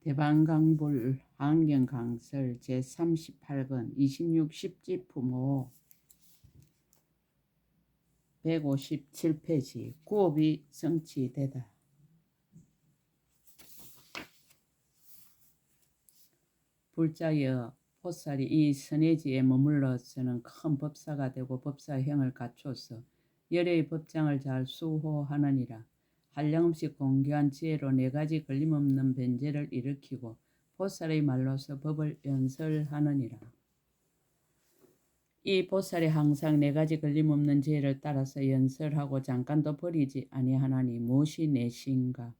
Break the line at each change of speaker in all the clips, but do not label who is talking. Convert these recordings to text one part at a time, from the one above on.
대방강불 환경강설 제38권 26십지 품호 157페이지 구업이 성취되다. 불자여 보살이 이 선해지에 머물러서는 큰 법사가 되고 법사형을 갖춰서 열의 법장을 잘 수호하느니라. 한량없이 공교한 지혜로 네 가지 걸림없는 변제를 일으키고 보살의 말로서 법을 연설하느니라. 이 보살이 항상 네 가지 걸림없는 지혜를 따라서 연설하고 잠깐도 버리지 아니하나니 무엇이 내신가?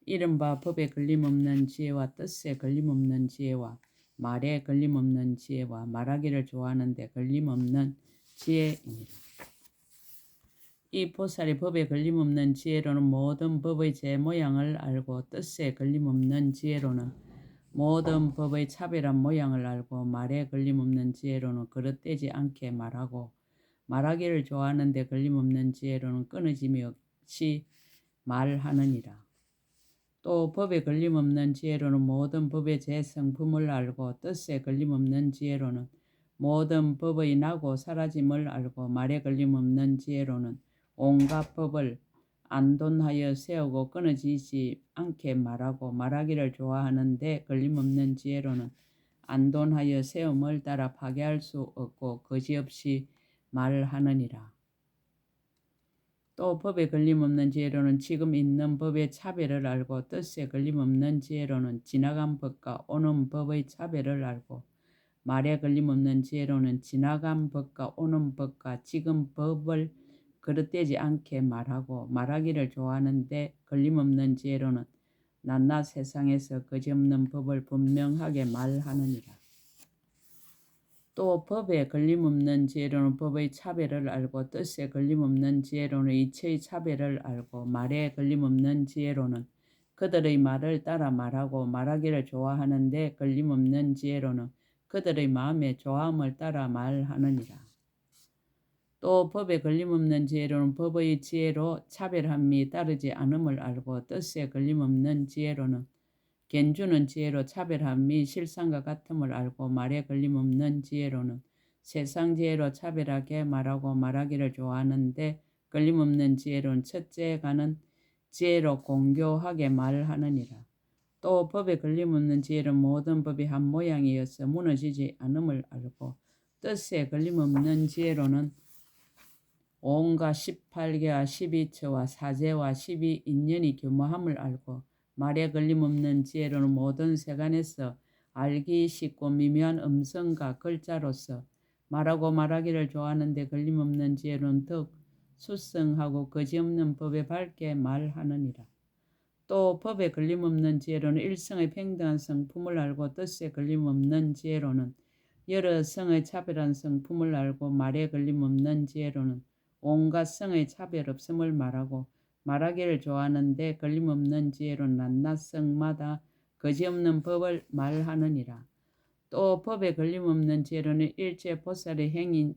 이른바 법에 걸림없는 지혜와 뜻에 걸림없는 지혜와 말에 걸림없는 지혜와 말하기를 좋아하는 데 걸림없는 지혜이니라. 이 보살이 법에 걸림없는 지혜로는 모든 법의 제모양을 알고 뜻에 걸림없는 지혜로는 모든 법의 차별한 모양을 알고 말에 걸림없는 지혜로는 그릇되지 않게 말하고 말하기를 좋아하는 데 걸림없는 지혜로는 끊어짐이 없이 말하느니라. 또 법에 걸림없는 지혜로는 모든 법의 제성품을 알고 뜻에 걸림없는 지혜로는 모든 법의 나고 사라짐을 알고 말에 걸림없는 지혜로는 온갖 법을 안돈하여 세우고 끊어지지 않게 말하고 말하기를 좋아하는데 걸림없는 지혜로는 안돈하여 세움을 따라 파괴할 수 없고 거지없이 말하느니라. 또 법에 걸림없는 지혜로는 지금 있는 법의 차별을 알고 뜻에 걸림없는 지혜로는 지나간 법과 오는 법의 차별을 알고 말에 걸림없는 지혜로는 지나간 법과 오는 법과 지금 법을 그릇되지 않게 말하고 말하기를 좋아하는데 걸림없는 지혜로는 낱낱 세상에서 거지없는 법을 분명하게 말하느니라. 또 법에 걸림없는 지혜로는 법의 차별을 알고 뜻에 걸림없는 지혜로는 이체의 차별을 알고 말에 걸림없는 지혜로는 그들의 말을 따라 말하고 말하기를 좋아하는데 걸림없는 지혜로는 그들의 마음의 좋아함을 따라 말하느니라. 또 법에 걸림없는 지혜로는 법의 지혜로 차별함이 따르지 않음을 알고 뜻에 걸림없는 지혜로는 견주는 지혜로 차별함이 실상과 같음을 알고 말에 걸림없는 지혜로는 세상 지혜로 차별하게 말하고 말하기를 좋아하는데 걸림없는 지혜로는 첫째에 가는 지혜로 공교하게 말하느니라. 또 법에 걸림없는 지혜로는 모든 법이 한 모양이어서 무너지지 않음을 알고 뜻에 걸림없는 지혜로는 온갖 18개와 12처와 사제와 12인연이 교모함을 알고 말에 걸림없는 지혜로는 모든 세간에서 알기 쉽고 미묘한 음성과 글자로서 말하고 말하기를 좋아하는데 걸림없는 지혜로는 더욱 수성하고 거지없는 법에 밝게 말하느니라. 또 법에 걸림없는 지혜로는 일성의 평등한 성품을 알고 뜻에 걸림없는 지혜로는 여러 성의 차별한 성품을 알고 말에 걸림없는 지혜로는 온갖 성의 차별 없음을 말하고 말하기를 좋아하는데 걸림없는 지혜로 낱낱 성마다 거지없는 법을 말하느니라. 또 법에 걸림없는 지혜로는 일체 보살의 행인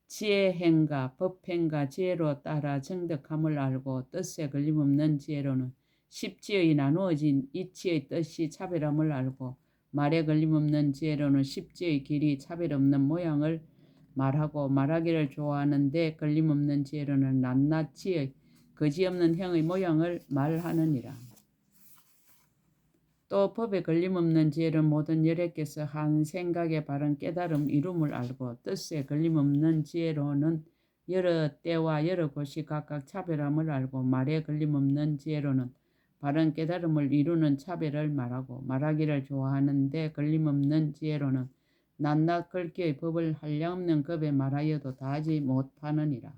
지혜행과 법행과 지혜로 따라 정덕함을 알고 뜻에 걸림없는 지혜로는 십지의 나누어진 이치의 뜻이 차별함을 알고 말에 걸림없는 지혜로는 십지의 길이 차별없는 모양을 말하고 말하기를 좋아하는데 걸림없는 지혜로는 낱낱 지의 거지없는 형의 모양을 말하느니라. 또 법에 걸림없는 지혜는 모든 열애께서 한 생각에 바른 깨달음 이룸을 알고 뜻에 걸림없는 지혜로는 여러 때와 여러 곳이 각각 차별함을 알고 말에 걸림없는 지혜로는 바른 깨달음을 이루는 차별을 말하고 말하기를 좋아하는데 걸림없는 지혜로는 낱낱 글귀의 법을 한량없는 급에 말하여도 다하지 못하느니라.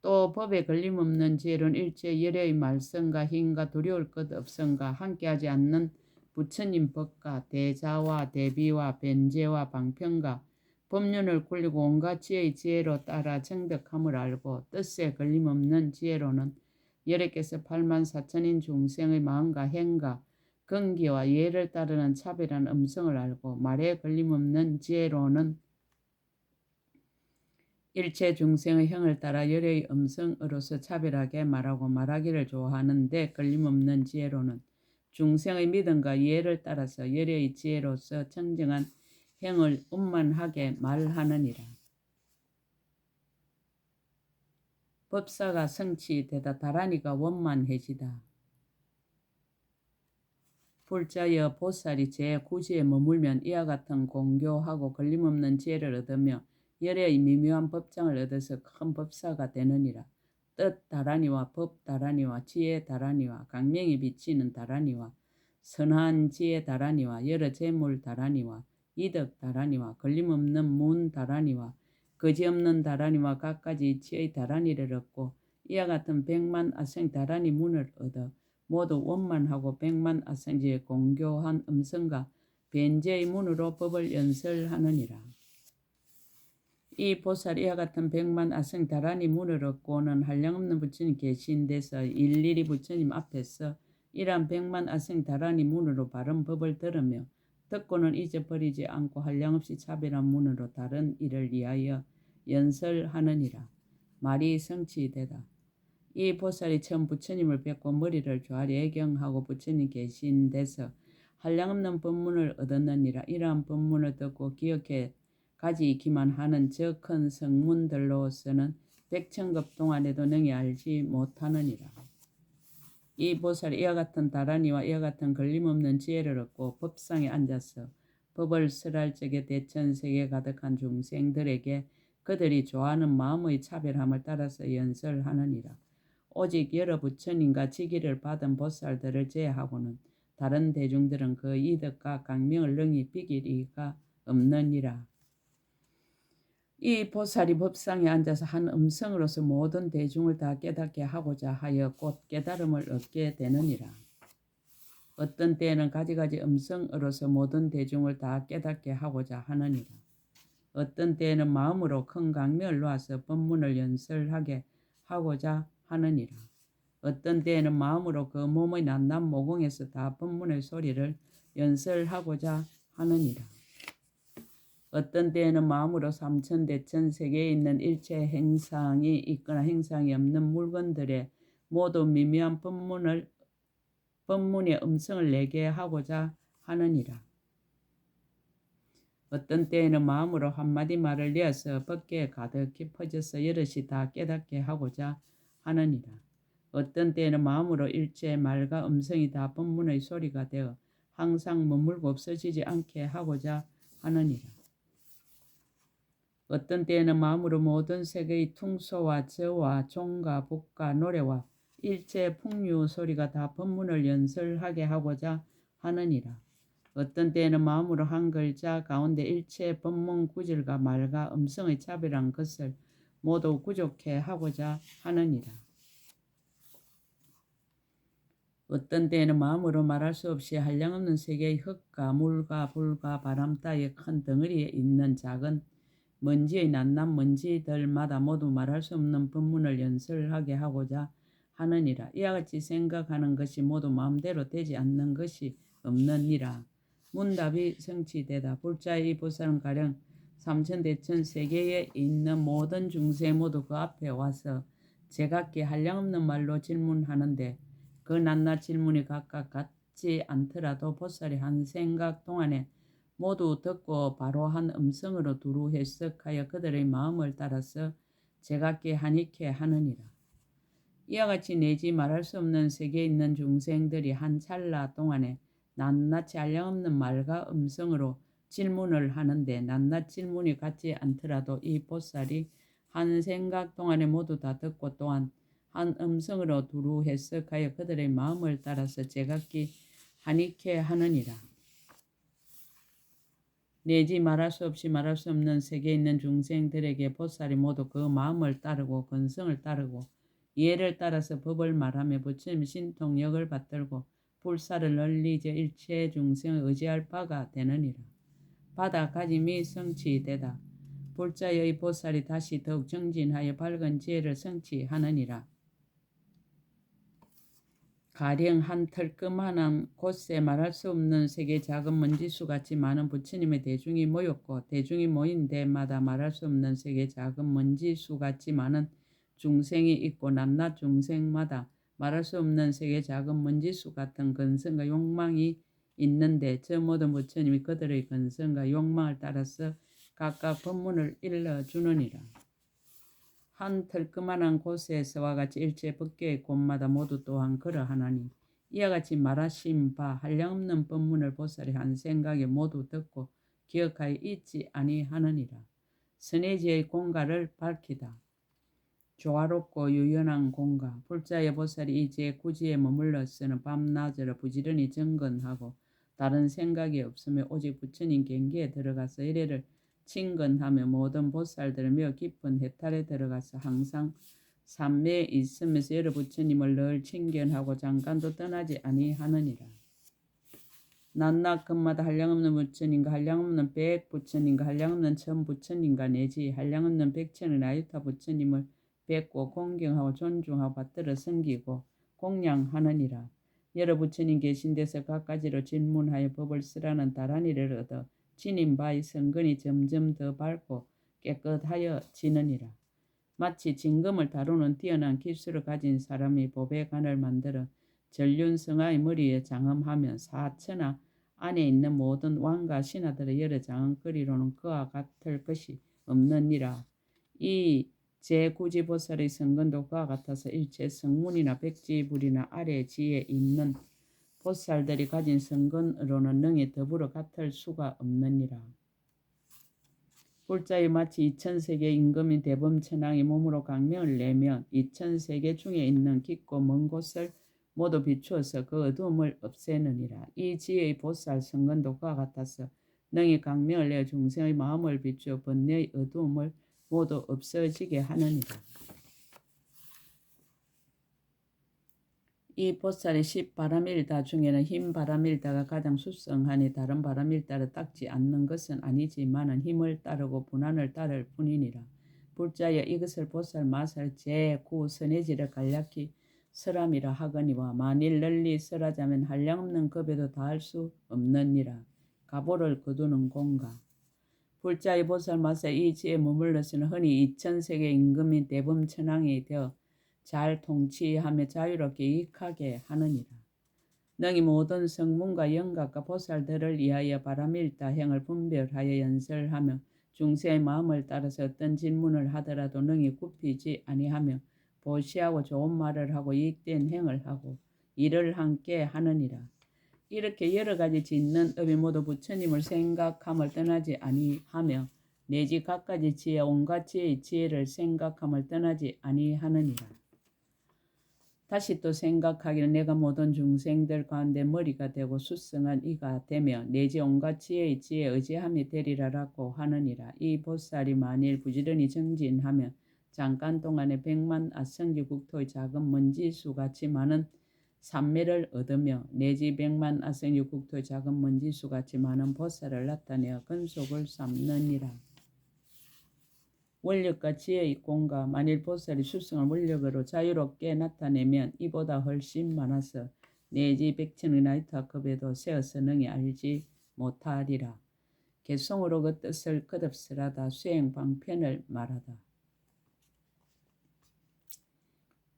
또 법에 걸림없는 지혜로는 일체 열애의 말썽과 힘과 두려울 것 없음과 함께하지 않는 부처님 법과 대자와 대비와 변제와 방편과 법륜을 굴리고 온갖 지혜의 지혜로 따라 정덕함을 알고 뜻에 걸림없는 지혜로는 열애께서 84,000인 중생의 마음과 행과 근기와 예를 따르는 차별한 음성을 알고 말에 걸림없는 지혜로는 일체 중생의 형을 따라 열애의 음성으로서 차별하게 말하고 말하기를 좋아하는데 걸림없는 지혜로는 중생의 믿음과 이해를 따라서 열의 지혜로서 청정한 행을 운만하게 말하느니라. 법사가 성취되다 다라니가 원만해지다. 불자여 보살이 제9지에 머물면 이와 같은 공교하고 걸림없는 지혜를 얻으며 열의 미묘한 법장을 얻어서 큰 법사가 되느니라. 뜻 다라니와 법 다라니와 지혜 다라니와 강명이 비치는 다라니와 선한 지혜 다라니와 여러 재물 다라니와 이덕 다라니와 걸림없는 문 다라니와 거지없는 다라니와 각가지 이치의 다라니를 얻고 이와 같은 100만 아생 다라니 문을 얻어 모두 원만하고 100만 아생지의 공교한 음성과 변제의 문으로 법을 연설하느니라. 이 보살 이와 같은 100만 아생 다라니 문을 얻고는 한량없는 부처님 계신 데서 일일이 부처님 앞에서 이러한 100만 아생 다라니 문으로 바른 법을 들으며 듣고는 잊어버리지 않고 한량없이 차별한 문으로 다른 일을 위하여 연설하느니라. 말이 성취되다. 이 보살이 처음 부처님을 뵙고 머리를 조아리 애경하고 부처님 계신 데서 한량없는 법문을 얻었느니라. 이러한 법문을 듣고 기억해 가지기만 하는 저 큰 성문들로서는 백천급 동안에도 능히 알지 못하느니라. 이 보살이 이와 같은 다라니와 이와 같은 걸림없는 지혜를 얻고 법상에 앉아서 법을 설할 적에 대천세계 가득한 중생들에게 그들이 좋아하는 마음의 차별함을 따라서 연설하느니라. 오직 여러 부처님과 직위를 받은 보살들을 제외하고는 다른 대중들은 그 이덕과 강명을 능히 비길 이가 없느니라. 이 보살이 법상에 앉아서 한 음성으로서 모든 대중을 다 깨닫게 하고자 하여 곧 깨달음을 얻게 되느니라. 어떤 때에는 가지가지 음성으로서 모든 대중을 다 깨닫게 하고자 하느니라. 어떤 때에는 마음으로 큰 강명을 놓아서 법문을 연설하게 하고자 하느니라. 어떤 때에는 마음으로 그 몸의 낱낱 모공에서 다 법문의 소리를 연설하고자 하느니라. 어떤 때에는 마음으로 삼천대천 세계에 있는 일체 행상이 있거나 행상이 없는 물건들의 모두 미묘한 법문의 음성을 내게 하고자 하느니라. 어떤 때에는 마음으로 한마디 말을 내어서 법계에 가득히 퍼져서 여럿이 다 깨닫게 하고자 하느니라. 어떤 때에는 마음으로 일체 말과 음성이 다 법문의 소리가 되어 항상 머물고 없어지지 않게 하고자 하느니라. 어떤 때에는 마음으로 모든 세계의 퉁소와 저와 종과 북과 노래와 일체 풍류 소리가 다 법문을 연설하게 하고자 하느니라. 어떤 때에는 마음으로 한 글자 가운데 일체 법문 구절과 말과 음성의 차별한 것을 모두 구족해 하고자 하느니라. 어떤 때에는 마음으로 말할 수 없이 한량없는 세계의 흙과 물과 불과 바람 따위의 큰 덩어리에 있는 작은 먼지의 낱낱 먼지들마다 모두 말할 수 없는 법문을 연설하게 하고자 하느니라. 이와 같이 생각하는 것이 모두 마음대로 되지 않는 것이 없느니라. 문답이 성취되다. 불자의 이 보살은 가령 삼천대천 세계에 있는 모든 중생 모두 그 앞에 와서 제각기 한량없는 말로 질문하는데 그 낱낱 질문이 각각 같지 않더라도 보살이 한 생각 동안에 모두 듣고 바로 한 음성으로 두루 해석하여 그들의 마음을 따라서 제각기 하니케 하느니라. 이와 같이 내지 말할 수 없는 세계에 있는 중생들이 한 찰나 동안에 낱낱이 한량없는 말과 음성으로 질문을 하는데 낱낱 질문이 같지 않더라도 이 보살이 한 생각 동안에 모두 다 듣고 또한 한 음성으로 두루 해석하여 그들의 마음을 따라서 제각기 하니케 하느니라. 내지 말할 수 없이 말할 수 없는 세계에 있는 중생들에게 보살이 모두 그 마음을 따르고 근성을 따르고 이해를 따라서 법을 말하며 부처님 신통력을 받들고 불사를 널리 저 일체 중생을 의지할 바가 되느니라. 바다 가짐이 성취되다. 불자의 보살이 다시 더욱 정진하여 밝은 지혜를 성취하느니라. 가령 한 털끄만한 곳에 말할 수 없는 세계 작은 먼지수같이 많은 부처님의 대중이 모였고 대중이 모인 데마다 말할 수 없는 세계 작은 먼지수같이 많은 중생이 있고 낱낱 중생마다 말할 수 없는 세계 작은 먼지수 같은 근성과 욕망이 있는데 저 모든 부처님이 그들의 근성과 욕망을 따라서 각각 법문을 일러주느니라. 한 털끄만한 곳에서와 같이 일체 법계의 곳마다 모두 또한 그러하나니 이와 같이 말하신 바 한량없는 법문을 보살이 한 생각에 모두 듣고 기억하여 잊지 아니하느니라. 선해지의 공가를 밝히다. 조화롭고 유연한 공가. 불자의 보살이 이 제9지에 머물러서는 밤낮으로 부지런히 정근하고 다른 생각이 없으며 오직 부처님 경계에 들어가서 이래를 친근하며 모든 보살들은 매우 깊은 해탈에 들어가서 항상 삼매에 있으면서 여러 부처님을 늘 친견하고 잠깐도 떠나지 아니하느니라. 낮낮 금마다 한량없는 부처님과 한량없는 백 부처님과 한량없는 천 부처님과 내지 한량없는 백천의 나유타 부처님을 뵙고 공경하고 존중하고 받들어 섬기고 공양하느니라. 여러 부처님 계신 데서 각가지로 질문하여 법을 쓰라는 다란이를 얻어 지닌 바의 성근이 점점 더 밝고 깨끗하여지느니라. 마치 진금을 다루는 뛰어난 기술을 가진 사람이 법의 관을 만들어 전륜성하의 머리에 장엄하면 사천하 안에 있는 모든 왕과 신하들의 여러 장엄거리로는 그와 같을 것이 없느니라. 이 제9지보살의 성근도 그와 같아서 일체 성문이나 백지불이나 아래 지에 있는 보살들이 가진 성근으로는 능히 더불어 같을 수가 없느니라. 불자의 마치 이천세계 임금인 대범천왕이 몸으로 강명을 내면 이천세계 중에 있는 깊고 먼 곳을 모두 비추어서 그 어두움을 없애느니라. 이 지혜의 보살 성근도 그와 같아서 능히 강명을 내어 중생의 마음을 비추어 번뇌의 어두움을 모두 없어지게 하느니라. 이 보살의 10바람일다 중에는 흰 바람일다가 가장 수성하니 다른 바람일다를 닦지 않는 것은 아니지만은 힘을 따르고 분한을 따를 뿐이니라. 불자여 이것을 보살 마살 제9 선해지를 간략히 설함이라 하거니와 만일 널리 설하자면 한량없는 급에도 다할 수 없느니라. 가보를 거두는 공가. 불자의 보살 마살 이 지에 머물러서는 흔히 이천세계 임금인 대범천왕이 되어 잘 통치하며 자유롭게 이익하게 하느니라. 능히 모든 성문과 영각과 보살들을 위하여 바람일다 행을 분별하여 연설하며 중생의 마음을 따라서 어떤 질문을 하더라도 능히 굽히지 아니하며 보시하고 좋은 말을 하고 이익된 행을 하고 일을 함께 하느니라. 이렇게 여러 가지 짓는 업이 모두 부처님을 생각함을 떠나지 아니하며 내지 각가지 지혜 온갖 지혜의 지혜를 생각함을 떠나지 아니하느니라. 다시 또 생각하기는 내가 모든 중생들 가운데 머리가 되고 수성한 이가 되며 내지 온갖 지혜의 지혜에 의지함이 되리라라고 하느니라. 이 보살이 만일 부지런히 정진하며 잠깐 동안에 100만 아성지 국토의 작은 먼지수 같이 많은 삼매를 얻으며 내지 100만 아성지 국토의 작은 먼지수 같이 많은 보살을 나타내어 근속을 삼느니라. 원력과 지혜의 공가. 만일 보살이 수성을 원력으로 자유롭게 나타내면 이보다 훨씬 많아서 내지 백천의 나이타급에도 세어서 능히 알지 못하리라. 개성으로 그 뜻을 거듭설하다. 수행 방편을 말하다.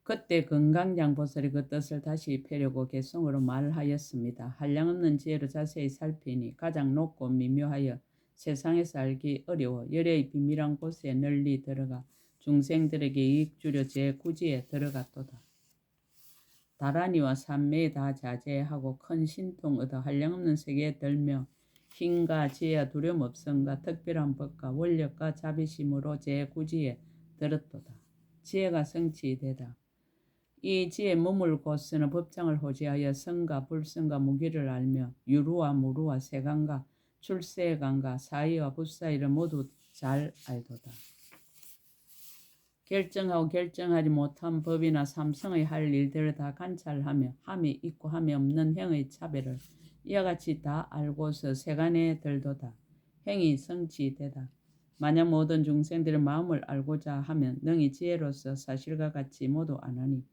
그때 건강장 보살이 그 뜻을 다시 펴려고 개성으로 말하였습니다. 한량없는 지혜로 자세히 살피니 가장 높고 미묘하여 세상에서 알기 어려워 열애의 비밀한 곳에 널리 들어가 중생들에게 이익 주려 제9지에 들어갔도다. 다란이와 삼매에 다 자제하고 큰 신통 얻어 한량없는 세계에 들며 힘과 지혜와 두려움 없음과 특별한 법과 원력과 자비심으로 제9지에 들었도다. 지혜가 성취되다. 이 지혜 머물 곳에는 법장을 호지하여 성과 불성과 무기를 알며 유루와 무루와 세간과 출세간과 사의와 붓사의를 모두 잘 알도다. 결정하고 결정하지 못한 법이나 삼성의 할 일들을 다 관찰하며 함이 있고 함이 없는 행의 차별을 이와 같이 다 알고서 세간에 들도다. 행이 성취되다. 만약 모든 중생들의 마음을 알고자 하면 능히 지혜로서 사실과 같이 모두 아나니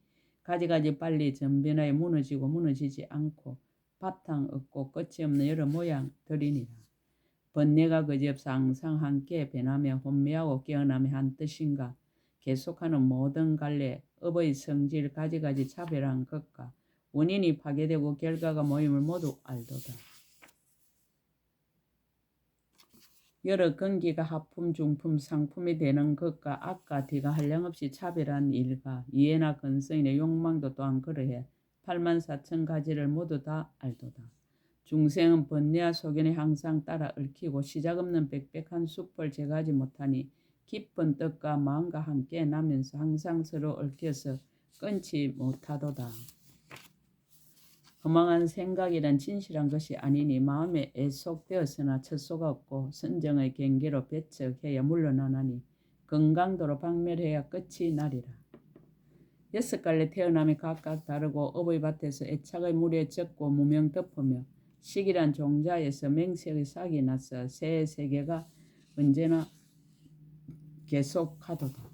가지가지 빨리 전변하여 무너지고 무너지지 않고 바탕 없고 끝이 없는 여러 모양들이니라. 번뇌가 그지없어 항상 함께 변하며 혼미하고 깨어나며 한 뜻인가 계속하는 모든 갈래 업의 성질 가지가지 차별한 것과 원인이 파괴되고 결과가 모임을 모두 알도다. 여러 근기가 하품, 중품, 상품이 되는 것과 악과 뒤가 한량없이 차별한 일과 이해나 근성이나 욕망도 또한 그러해 84,000가지를 모두 다 알도다. 중생은 번뇌와 소견에 항상 따라 얽히고 시작 없는 빽빽한 숲을 제거하지 못하니 깊은 뜻과 마음과 함께 나면서 항상 서로 얽혀서 끊지 못하도다. 허망한 생각이란 진실한 것이 아니니 마음에 애속되었으나 처소가 없고 선정의 경계로 배척해야 물러나나니 건강도로 박멸해야 끝이 나리라. 6갈래 태어남이 각각 다르고 업의 밭에서 애착의 물에 젖고 무명 덮으며 식이란 종자에서 맹색의 싹이 나서 새 세계가 언제나 계속하도다.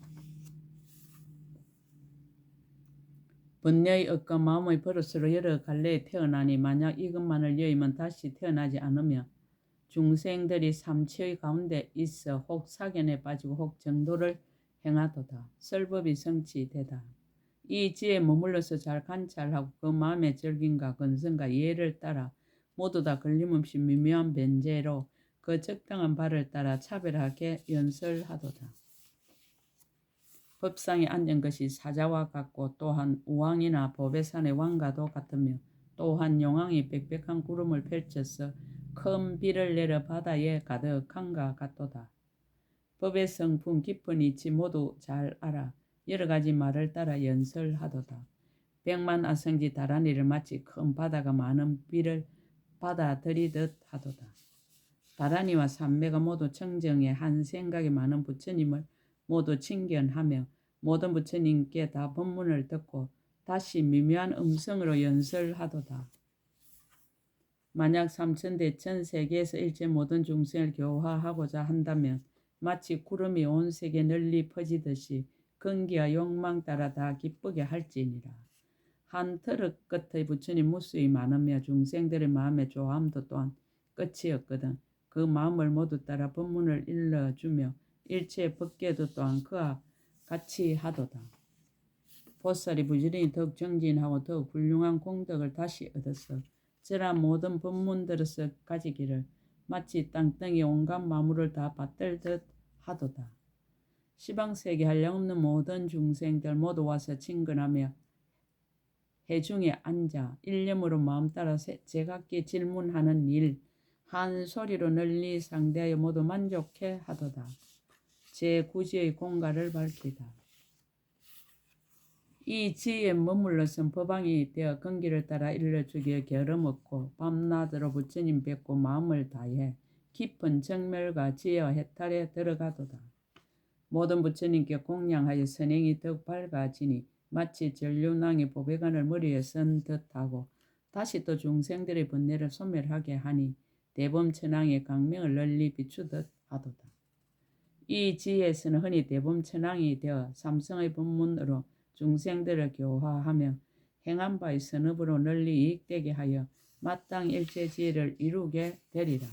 번뇌의 업과 마음의 버릇으로 여러 갈래에 태어나니 만약 이것만을 여의면 다시 태어나지 않으며 중생들이 삼치의 가운데 있어 혹 사견에 빠지고 혹 정도를 행하도다. 설법이 성취되다. 이 지에 머물러서 잘 관찰하고 그 마음의 절గిం과 근성과 이해를 따라 모두 다 걸림없이 미묘한 변제로 그 적당한 바를 따라 차별하게 연설하도다. 법상에 앉은 것이 사자와 같고 또한 우왕이나 보배산의 왕과도 같으며 또한 용왕이 빽빽한 구름을 펼쳐서 큰 비를 내려 바다에 가득한가 같도다. 법의 성품 깊은 이치 모두 잘 알아 여러 가지 말을 따라 연설하도다. 백만 아성지 다란이를 마치 큰 바다가 많은 비를 받아들이듯 하도다. 다란이와 삼매가 모두 청정에 한 생각이 많은 부처님을 모두 칭견하며 모든 부처님께 다 법문을 듣고 다시 미묘한 음성으로 연설하도다. 만약 삼천대 전 세계에서 일체 모든 중생을 교화하고자 한다면 마치 구름이 온 세계 널리 퍼지듯이 근기와 욕망 따라 다 기쁘게 할지니라. 한 트럭 끝의 부처님 무수히 많으며 중생들의 마음의 조함도 또한 끝이 없거든 그 마음을 모두 따라 법문을 일러주며 일체 법계도 또한 그와 같이 하도다. 보살이 부지런히 더욱 정진하고 더욱 훌륭한 공덕을 다시 얻어서 저라 모든 법문들에서 가지기를 마치 땅덩이 온갖 마물을 다 받들듯 하도다. 시방세계 한량없는 모든 중생들 모두 와서 친근하며 해중에 앉아 일념으로 마음 따라 제각기 질문하는 일 한 소리로 널리 상대하여 모두 만족해 하도다. 제9지의 공가를 밝히다. 이 지에 머물러선 법왕이 되어 근기를 따라 일러주기에 결함 없고 밤낮으로 부처님 뵙고 마음을 다해 깊은 정멸과 지혜와 해탈에 들어가도다. 모든 부처님께 공양하여 선행이 더욱 밝아지니 마치 전류낭이 보배관을 머리에 쓴 듯하고 다시 또 중생들의 번뇌를 소멸하게 하니 대범천왕의 강명을 널리 비추듯 하도다. 이 지혜에서는 흔히 대범천왕이 되어 삼성의 법문으로 중생들을 교화하며 행한 바의 선업으로 널리 이익되게 하여 마땅 일체 지혜를 이루게 되리라.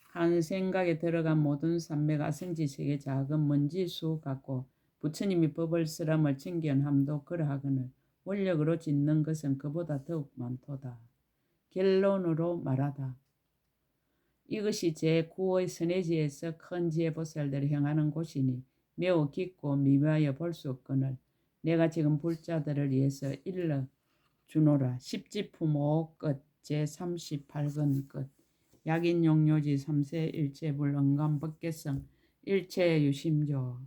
한 생각에 들어간 모든 삼매가 아성지색의 작은 먼지수 같고 부처님이 법을 쓰람을 칭견함도 그러하거늘 원력으로 짓는 것은 그보다 더욱 많도다. 결론으로 말하다. 이것이 제9의 선해지에서 큰 지혜보살들이 행하는 곳이니 매우 깊고 미묘하여 볼 수 없거늘 내가 지금 불자들을 위해서 일러 주노라. 10지품 5호 끝 제38권 끝 약인용료지 3세 일체불 응감법계성 일체유심조